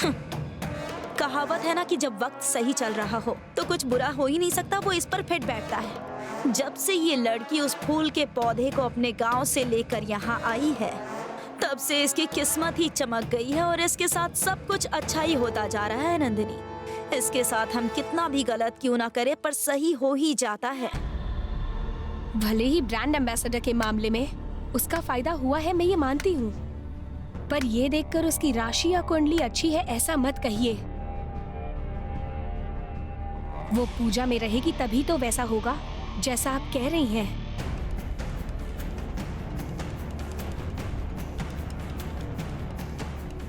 कहावत है ना कि जब वक्त सही चल रहा हो तो कुछ बुरा हो ही नहीं सकता, वो इस पर फिट बैठता है। जब से ये लड़की उस फूल के पौधे को अपने गांव से लेकर यहाँ आई है, तब से इसकी किस्मत ही चमक गई है और इसके साथ सब कुछ अच्छा ही होता जा रहा है नंदिनी। इसके साथ हम कितना भी गलत क्यों ना करें, पर सही हो ही जाता है। भले ही ब्रांड एम्बेसडर के मामले में उसका फायदा हुआ है, मैं ये मानती हूँ, पर ये देखकर उसकी राशि या कुंडली अच्छी है ऐसा मत कहिए। वो पूजा में रहेगी तभी तो वैसा होगा जैसा आप कह रही हैं।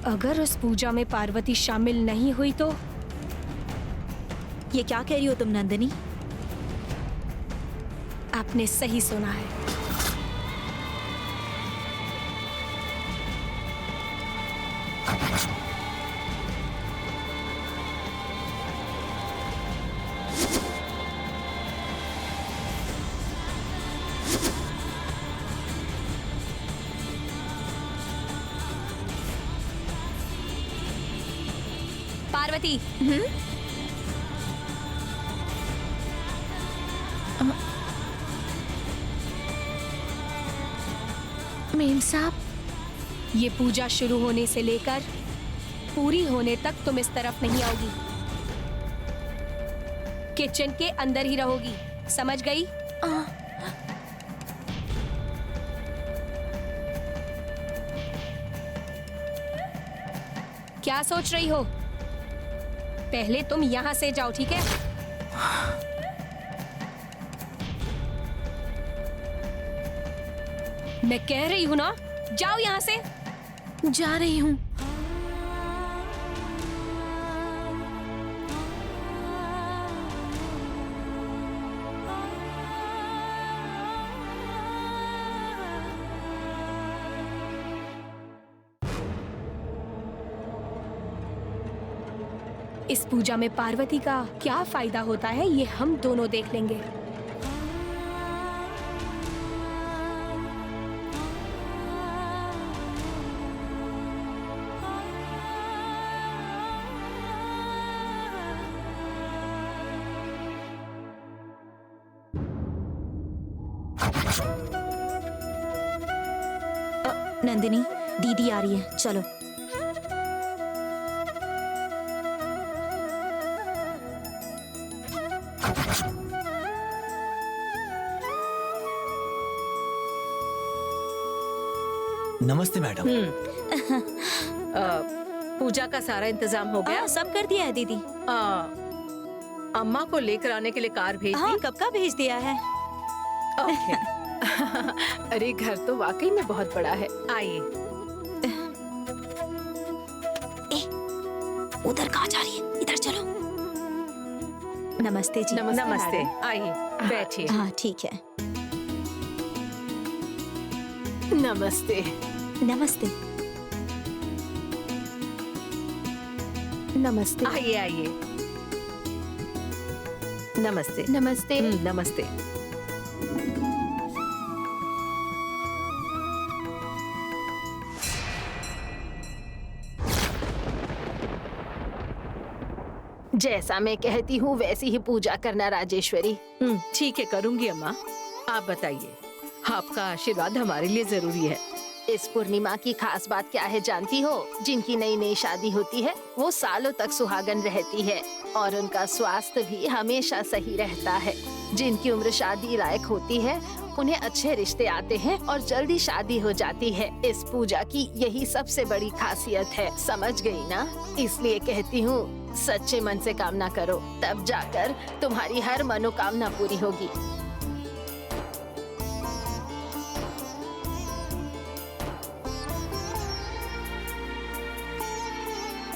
अगर उस पूजा में पार्वती शामिल नहीं हुई तो? ये क्या कह रही हो तुम नंदिनी? आपने सही सुना है। पार्वती, मेम साहब, ये पूजा शुरू होने से लेकर पूरी होने तक तुम इस तरफ नहीं आओगी। किचन के अंदर ही रहोगी, समझ गई? क्या सोच रही हो? पहले तुम यहां से जाओ, ठीक है? मैं कह रही हूं ना, जाओ यहां से। जा रही हूँ। इस पूजा में पार्वती का क्या फायदा होता है ये हम दोनों देख लेंगे। नंदिनी, दीदी आ रही है, चलो। नमस्ते मैडम। पूजा का सारा इंतजाम हो गया? सब कर दिया है दीदी। अम्मा को लेकर आने के लिए कार भेज दी? हाँ, कब का भेज दिया है। अरे घर तो वाकई में बहुत बड़ा है। आइए। उधर कहाँ जा रही है? इधर चलो। नमस्ते जी। नमस्ते। आइए, बैठिए। हाँ ठीक है। नमस्ते। नमस्ते। नमस्ते। आइए आइए। नमस्ते। नमस्ते। नमस्ते। जैसा मैं कहती हूँ वैसी ही पूजा करना राजेश्वरी। ठीक है, करूंगी अम्मा। आप बताइए, आपका आशीर्वाद हमारे लिए जरूरी है। इस पूर्णिमा की खास बात क्या है जानती हो? जिनकी नई नई शादी होती है वो सालों तक सुहागन रहती है और उनका स्वास्थ्य भी हमेशा सही रहता है। जिनकी उम्र शादी लायक होती है उन्हें अच्छे रिश्ते आते हैं और जल्दी शादी हो जाती है। इस पूजा की यही सबसे बड़ी खासियत है, समझ गई ना? इसलिए कहती हूँ सच्चे मन से कामना करो, तब जाकर तुम्हारी हर मनोकामना पूरी होगी।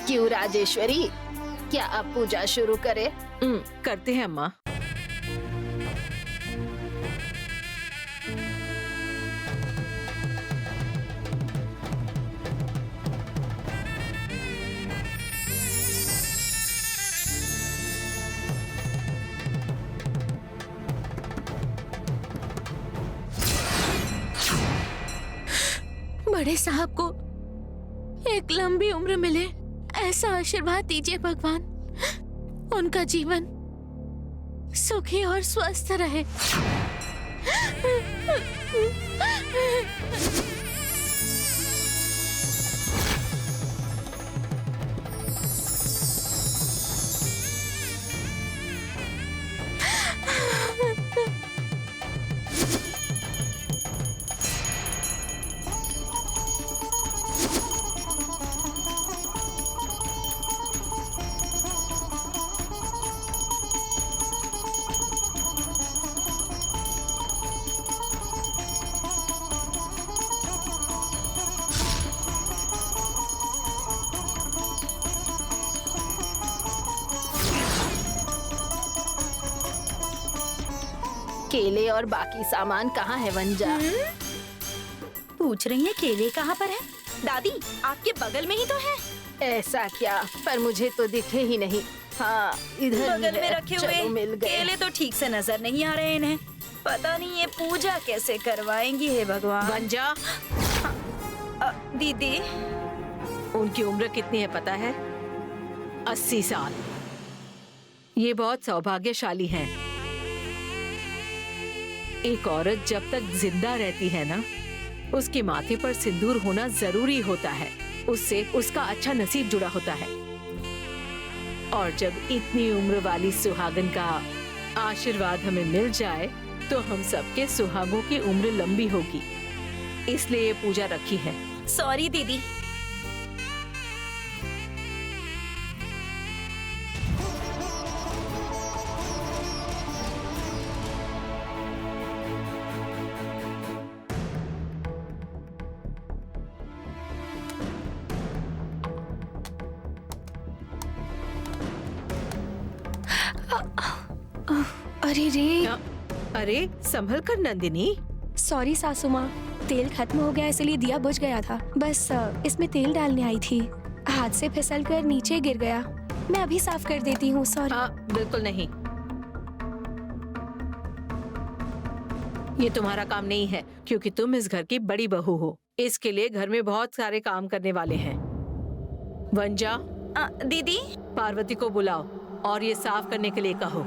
क्यों राजेश्वरी, क्या अब पूजा शुरू करें? करते हैं अम्मा। बड़े साहब को एक लंबी उम्र मिले, ऐसा आशीर्वाद दीजिए भगवान, उनका जीवन सुखी और स्वस्थ रहे। केले और बाकी सामान कहाँ है वंजा? पूछ रही है केले कहाँ पर है? दादी आपके बगल में ही तो है। ऐसा क्या? पर मुझे तो दिखे ही नहीं। हाँ, इधर ही बगल में है। रखे चलो, हुए मिल गए। केले तो ठीक से नजर नहीं आ रहे इन्हें। पता नहीं ये पूजा कैसे करवाएंगी हे भगवान। वंजा, दीदी उनकी उम्र कितनी है पता है? 80 साल। ये बहुत सौभाग्यशाली हैं। एक औरत जब तक जिंदा रहती है ना, उसके माथे पर सिंदूर होना जरूरी होता है। उससे उसका अच्छा नसीब जुड़ा होता है। और जब इतनी उम्र वाली सुहागन का आशीर्वाद हमें मिल जाए तो हम सबके सुहागों की उम्र लंबी होगी। इसलिए ये पूजा रखी है। सॉरी दीदी। अरे रे, अरे संभल कर नंदिनी। सॉरी सासू माँ, तेल खत्म हो गया इसलिए दिया बुझ गया था। बस इसमें तेल डालने आई थी, हाथ से फिसल कर नीचे गिर गया। मैं अभी साफ कर देती हूँ। सॉरी। बिल्कुल नहीं, ये तुम्हारा काम नहीं है क्योंकि तुम इस घर की बड़ी बहू हो। इसके लिए घर में बहुत सारे काम करने वाले हैं। वंजा, दीदी पार्वती को बुलाओ और ये साफ करने के लिए कहो।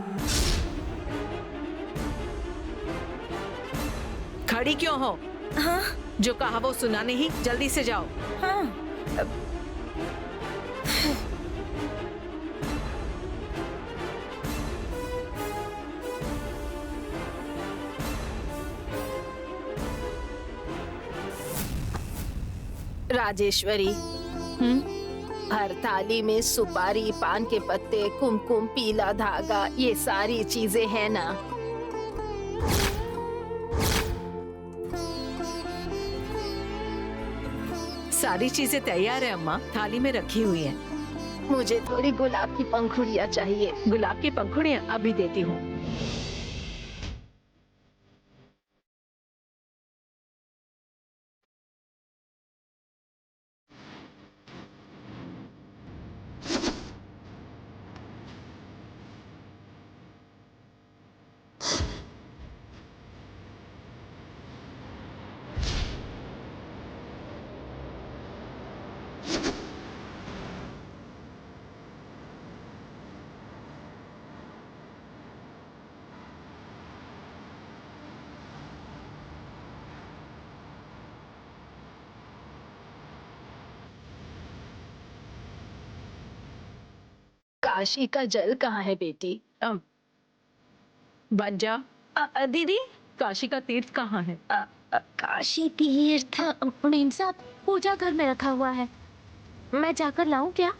खड़ी क्यों हो? हाँ जो कहा वो सुना नहीं, जल्दी से जाओ। हाँ। राजेश्वरी, हर थाली में सुपारी, पान के पत्ते, कुमकुम, पीला धागा, ये सारी चीजें हैं ना? सारी चीजें तैयार है अम्मा, थाली में रखी हुई है। मुझे थोड़ी गुलाब की पंखुड़ियाँ चाहिए। गुलाब की पंखुड़ियाँ अभी देती हूँ। काशी का जल कहाँ है बेटी? वंजा, दीदी काशी का तीर्थ कहाँ है? काशी तीर्थ मेरे साथ पूजा घर में रखा हुआ है, मैं जाकर लाऊं क्या?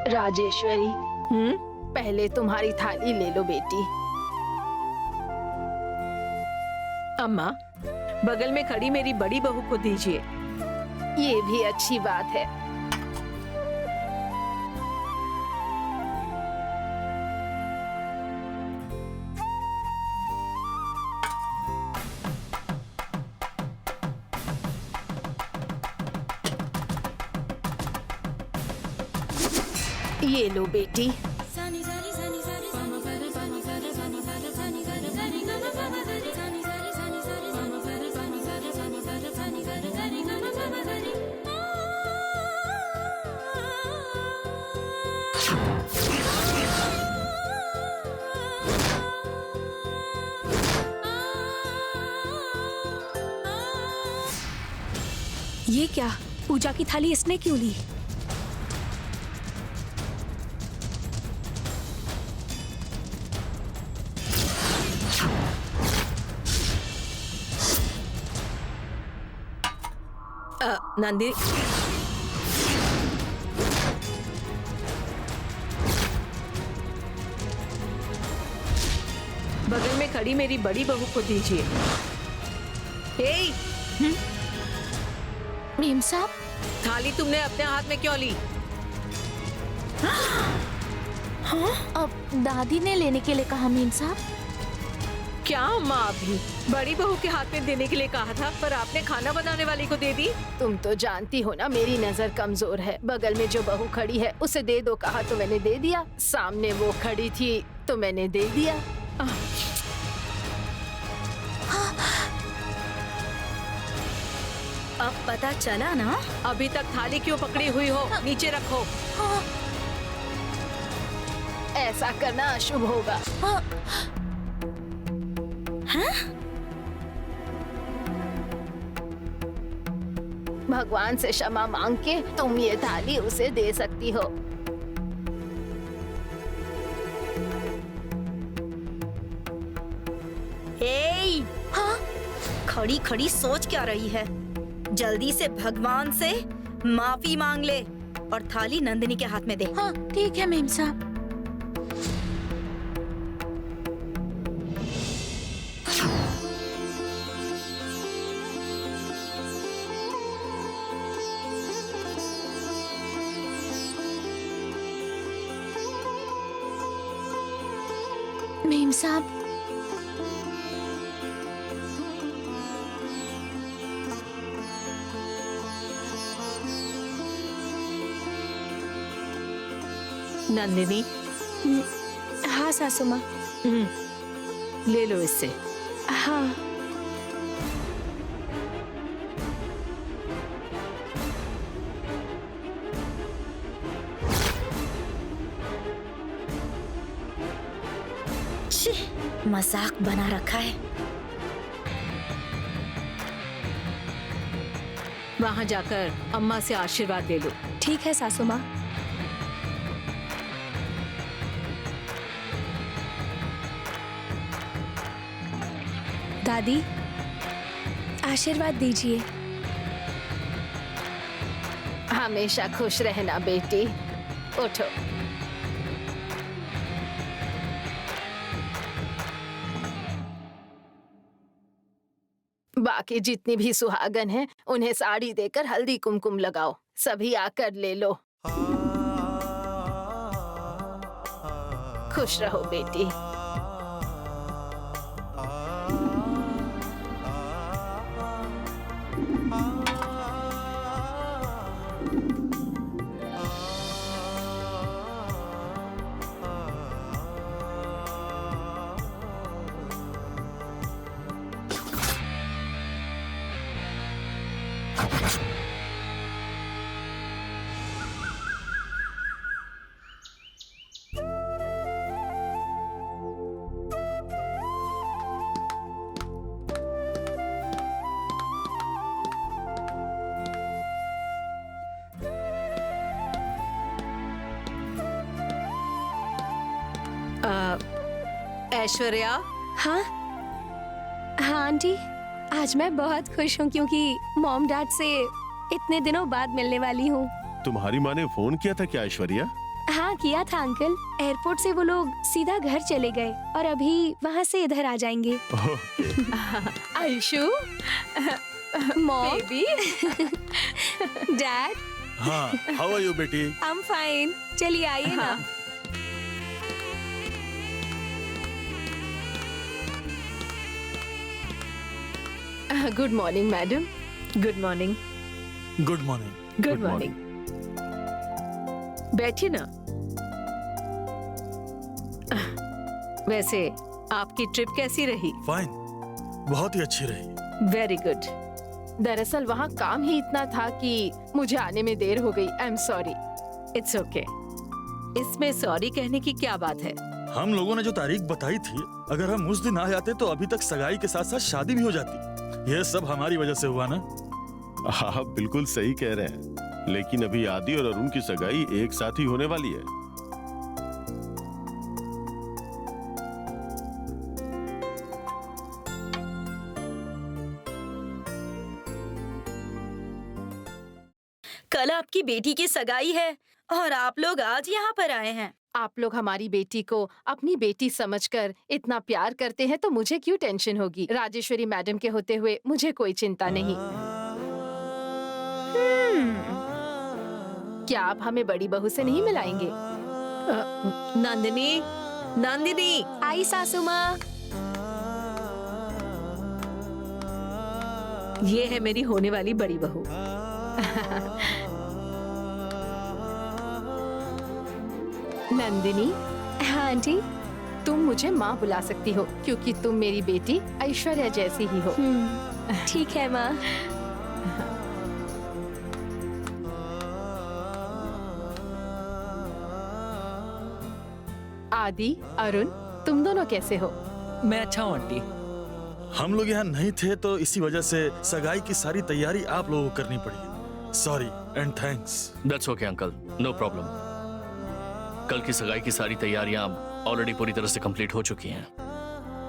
राजेश्वरी, पहले तुम्हारी थाली ले लो बेटी। अम्मा, बगल में खड़ी मेरी बड़ी बहू को दीजिए। ये भी अच्छी बात है। ये लो बेटी। ये क्या, पूजा की थाली इसने क्यों ली? नंदिनी, बगल में खड़ी मेरी बड़ी बहू को दीजिए। ए, मेम साहब, थाली तुमने अपने हाथ में क्यों ली? अब दादी ने लेने के लिए कहा मेम साहब। क्या माँ भी बड़ी बहू के हाथ में देने के लिए कहा था, पर आपने खाना बनाने वाली को दे दी। तुम तो जानती हो ना मेरी नजर कमजोर है। बगल में जो बहू खड़ी है उसे दे दो कहा तो मैंने दे दिया। सामने वो खड़ी थी तो मैंने दे दिया। अब पता चला ना? अभी तक थाली क्यों पकड़ी हुई हो? नीचे रखो। ऐसा करना अशुभ होगा। भगवान से क्षमा मांग के तुम ये थाली उसे दे सकती हो। ए, हाँ? खड़ी खड़ी सोच क्या रही है? जल्दी से भगवान से माफी मांग ले और थाली नंदिनी के हाथ में दे। हाँ ठीक है मेम साहब। मेम साहब, नंदिनी, हाँ सासू माँ। ले लो इससे। हाँ। मजाक बना रखा है। वहाँ जाकर अम्मा से आशीर्वाद ले लो। ठीक है सासू माँ। दादी, आशीर्वाद दीजिए। हमेशा खुश रहना बेटी। उठो। बाकी जितनी भी सुहागन हैं, उन्हें साड़ी देकर हल्दी कुमकुम लगाओ। सभी आकर ले लो। खुश रहो बेटी। ऐश्वर्या। हाँ हाँ आंटी, आज मैं बहुत खुश हूँ क्योंकि मॉम डैड से इतने दिनों बाद मिलने वाली हूँ। तुम्हारी माँ ने फोन किया था क्या ऐश्वर्या? हाँ किया था अंकल। एयरपोर्ट से वो लोग सीधा घर चले गए और अभी वहाँ से इधर आ जाएंगे। आयुषु, मॉम, बेबी, डैड। हाँ, हाउ आर यू बेटी? I am fine. चलिए आइए ना। Good morning madam. Good morning. Good morning. Good morning. बैठिए ना। वैसे आपकी ट्रिप कैसी रही? फाइन, बहुत ही अच्छी रही। Very good. दरअसल वहाँ काम ही इतना था कि मुझे आने में देर हो गई। I am sorry. It's okay. इसमें सॉरी कहने की क्या बात है? हम लोगों ने जो तारीख बताई थी, अगर हम उस दिन आ जाते तो अभी तक सगाई के साथ साथ शादी भी हो जाती। ये सब हमारी वजह से हुआ ना। आप बिल्कुल सही कह रहे हैं, लेकिन अभी आदि और अरुण की सगाई एक साथ ही होने वाली है। कल आपकी बेटी की सगाई है और आप लोग आज यहाँ पर आए हैं। आप लोग हमारी बेटी को अपनी बेटी समझकर इतना प्यार करते हैं तो मुझे क्यों टेंशन होगी। राजेश्वरी मैडम के होते हुए मुझे कोई चिंता नहीं। क्या आप हमें बड़ी बहू से नहीं मिलाएंगे? नंदिनी, नंदिनी। आई सासू माँ। ये है मेरी होने वाली बड़ी बहू। नंदिनी, हाँ आंटी। तुम मुझे माँ बुला सकती हो क्योंकि तुम मेरी बेटी ऐश्वर्या जैसी ही हो। ठीक है माँ। आदि, अरुण, तुम दोनों कैसे हो? मैं अच्छा हूँ आंटी। हम लोग यहाँ नहीं थे तो इसी वजह से सगाई की सारी तैयारी आप लोगों को करनी पड़ी। Sorry and thanks. That's okay uncle, no problem. कल की सगाई की सारी तैयारियां ऑलरेडी पूरी तरह से कंप्लीट हो चुकी हैं।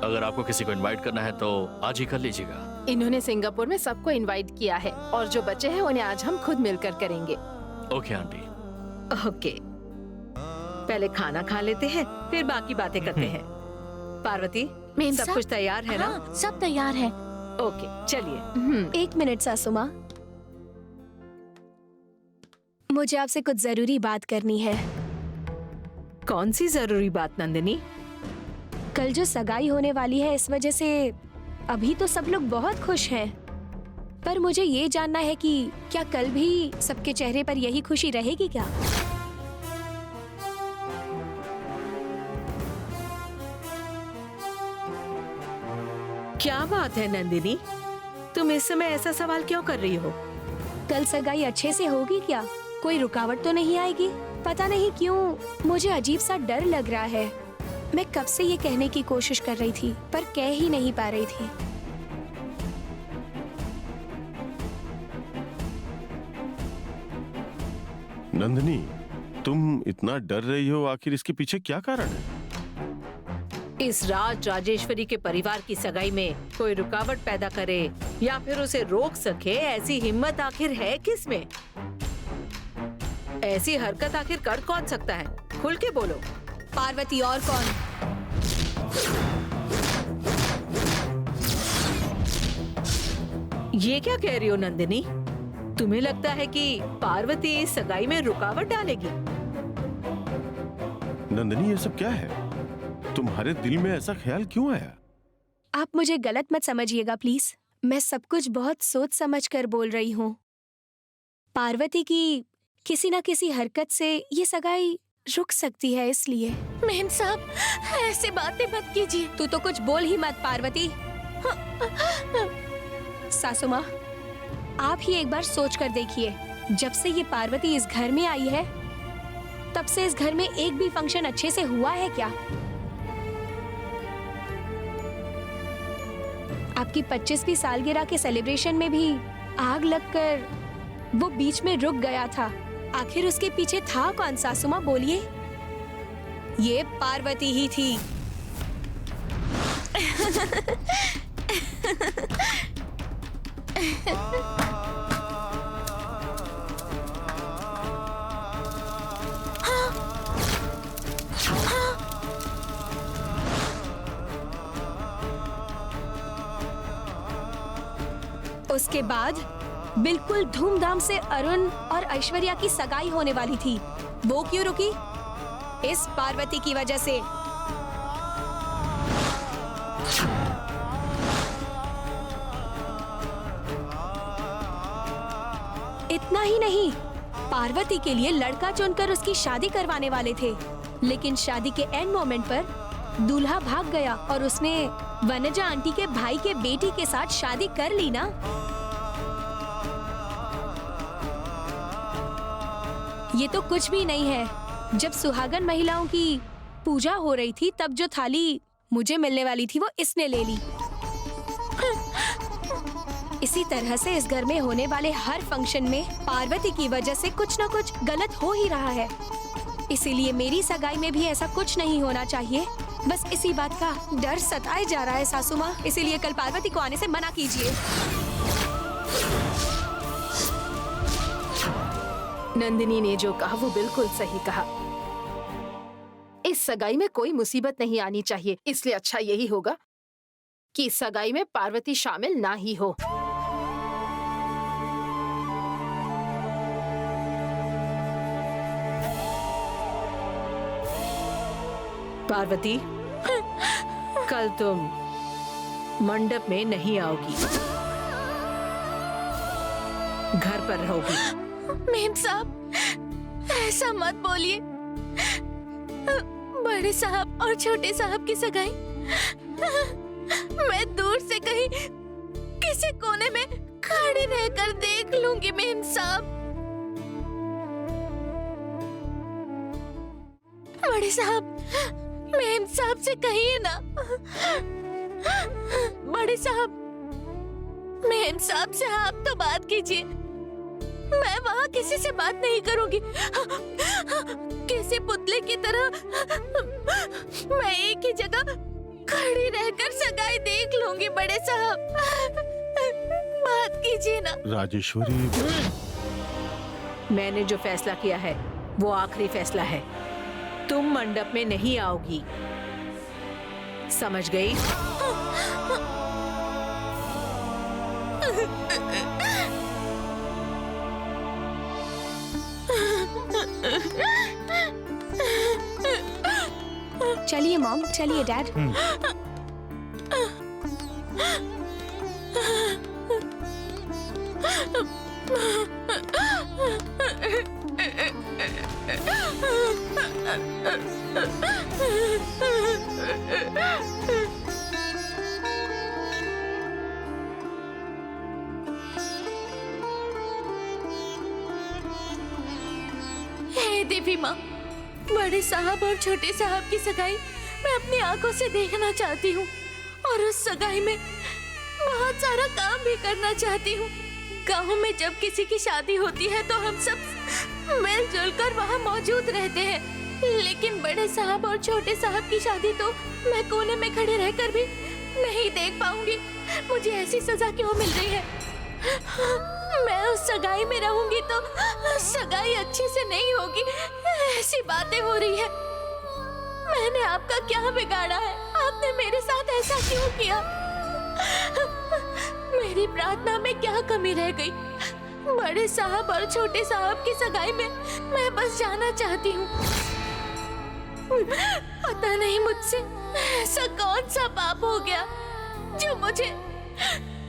अगर आपको किसी को इनवाइट करना है तो आज ही कर लीजिएगा। इन्होंने सिंगापुर में सबको इनवाइट किया है और जो बचे हैं उन्हें आज हम खुद मिलकर करेंगे। Okay aunty. ओके, पहले खाना खा लेते हैं फिर बाकी बातें करते हैं। पार्वती, मेम सब साहब? कुछ तैयार है ना? हाँ, सब तैयार है। ओके, चलिए। एक मिनट सासू माँ, मुझे आपसे कुछ जरूरी बात करनी है। कौन सी जरूरी बात नंदिनी? कल जो सगाई होने वाली है इस वजह से अभी तो सब लोग बहुत खुश हैं, पर मुझे ये जानना है कि क्या कल भी सबके चेहरे पर यही खुशी रहेगी क्या? क्या बात है नंदिनी, तुम इस समय ऐसा सवाल क्यों कर रही हो? कल सगाई अच्छे से होगी क्या? कोई रुकावट तो नहीं आएगी? पता नहीं क्यों मुझे अजीब सा डर लग रहा है। मैं कब से ये कहने की कोशिश कर रही थी पर कह ही नहीं पा रही थी। नंदिनी, तुम इतना डर रही हो, आखिर इसके पीछे क्या कारण है? इस राजेश्वरी के परिवार की सगाई में कोई रुकावट पैदा करे या फिर उसे रोक सके, ऐसी हिम्मत आखिर है किसमें? ऐसी हरकत आखिर कर कौन सकता है? खुल के बोलो। पार्वती और कौन? ये क्या कह रही हो नंदिनी? तुम्हें लगता है कि पार्वती इस सगाई में रुकावट डालेगी? नंदिनी, ये सब क्या है? तुम्हारे दिल में ऐसा ख्याल क्यों आया? आप मुझे गलत मत समझिएगा प्लीज। मैं सब कुछ बहुत सोच समझ कर बोल रही हूँ। पार्वती की किसी न किसी हरकत से ये सगाई रुक सकती है, इसलिए। मेम साहब, ऐसी बातें मत कीजिए। तू तो कुछ बोल ही मत पार्वती। सासू माँ, आप ही एक बार सोच कर देखिए, जब से ये पार्वती इस घर में आई है तब से इस घर में एक भी फंक्शन अच्छे से हुआ है क्या? आपकी 25वीं सालगिरह के सेलिब्रेशन में भी आग लगकर वो बीच में रुक गया था। आखिर उसके पीछे था कौन सासू माँ, बोलिए? ये पार्वती ही थी। उसके बाद बिल्कुल धूमधाम से अरुण और ऐश्वर्या की सगाई होने वाली थी। वो क्यों रुकी? इस पार्वती की वजह से। इतना ही नहीं, पार्वती के लिए लड़का चुनकर उसकी शादी करवाने वाले थे, लेकिन शादी के एंड मोमेंट पर दूल्हा भाग गया और उसने वनजा आंटी के भाई के बेटी के साथ शादी कर ली ना। ये तो कुछ भी नहीं है। जब सुहागन महिलाओं की पूजा हो रही थी तब जो थाली मुझे मिलने वाली थी वो इसने ले ली। इसी तरह से इस घर में होने वाले हर फंक्शन में पार्वती की वजह से कुछ न कुछ गलत हो ही रहा है। इसीलिए मेरी सगाई में भी ऐसा कुछ नहीं होना चाहिए। बस इसी बात का डर सताए जा रहा है सासू माँ। इसीलिए कल पार्वती को आने से मना कीजिए। नंदिनी ने जो कहा वो बिल्कुल सही कहा। इस सगाई में कोई मुसीबत नहीं आनी चाहिए, इसलिए अच्छा यही होगा कि इस सगाई में पार्वती शामिल ना ही हो। पार्वती, कल तुम मंडप में नहीं आओगी, घर पर रहोगी। मेम साहब, ऐसा मत बोलिए। बड़े साहब और छोटे साहब की सगाई मैं दूर से कहीं किसी कोने में खड़ी रहकर देख लूंगी मेम साहब। बड़े साहब, मेम साहब से कहिए ना। बड़े साहब, मेम साहब से आप तो बात कीजिए। मैं वहाँ किसी से बात नहीं करूंगी। किसी पुतले की तरह मैं एक ही जगह खड़ी रहकर सगाई देख लूंगी। बड़े साहब, बात कीजिए ना। राजेश्वरी, मैंने जो फैसला किया है वो आखिरी फैसला है। तुम मंडप में नहीं आओगी, समझ गई? चलिए मॉम, चलिए डैड। हे देवी माँ, बड़े साहब और छोटे साहब की सगाई मैं अपनी आंखों से देखना चाहती हूँ और उस सगाई में बहुत सारा काम भी करना चाहती हूँ। गाँव में जब किसी की शादी होती है तो हम सब मिलजुल कर वहाँ मौजूद रहते हैं, लेकिन बड़े साहब और छोटे साहब की शादी तो मैं कोने में खड़े रहकर भी नहीं देख पाऊंगी। मुझे ऐसी सजा क्यों मिल रही है? मैं उस सगाई में रहूंगी तो सगाई अच्छे से नहीं होगी, ऐसी बातें हो रही है। मैंने आपका क्या बिगाड़ा है? आपने मेरे साथ ऐसा क्यों किया? मेरी प्रार्थना में क्या कमी रह गई? बड़े साहब और छोटे साहब की सगाई में मैं बस जाना चाहती हूँ। पता नहीं मुझसे ऐसा कौन सा पाप हो गया जो मुझे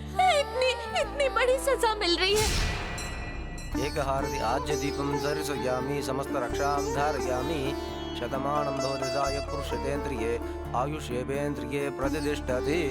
इतनी बड़ी सजा मिल रही है। एक हारति आज्य दीपम दर्शयामि समस्त रक्षां धारयामि शतमानं भवददाय पुरुषतेन्द्रिये आयुष्येवेन्द्रिये प्रतिष्ठते।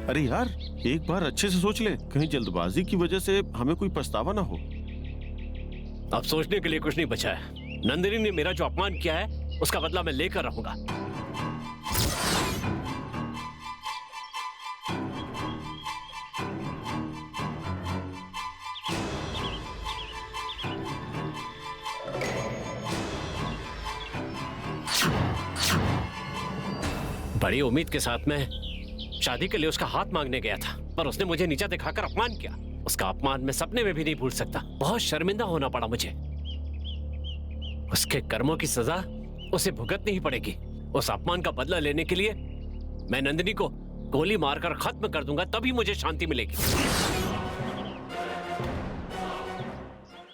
अरे यार, एक बार अच्छे से सोच ले, कहीं जल्दबाजी की वजह से हमें कोई पछतावा ना हो। अब सोचने के लिए कुछ नहीं बचा है। नंदिनी ने मेरा जो अपमान किया है उसका बदला मैं लेकर रहूंगा। बड़ी उम्मीद के साथ मैं शादी के लिए उसका हाथ मांगने गया था, पर उसने मुझे नीचा दिखाकर अपमान किया। उसका अपमान मैं सपने में भी नहीं भूल सकता। बहुत शर्मिंदा होना पड़ा मुझे। उसके कर्मों की सजा उसे भुगतनी ही पड़ेगी। उस अपमान का बदला लेने के लिए मैं नंदिनी को गोली मारकर खत्म कर दूंगा, तभी मुझे शांति मिलेगी।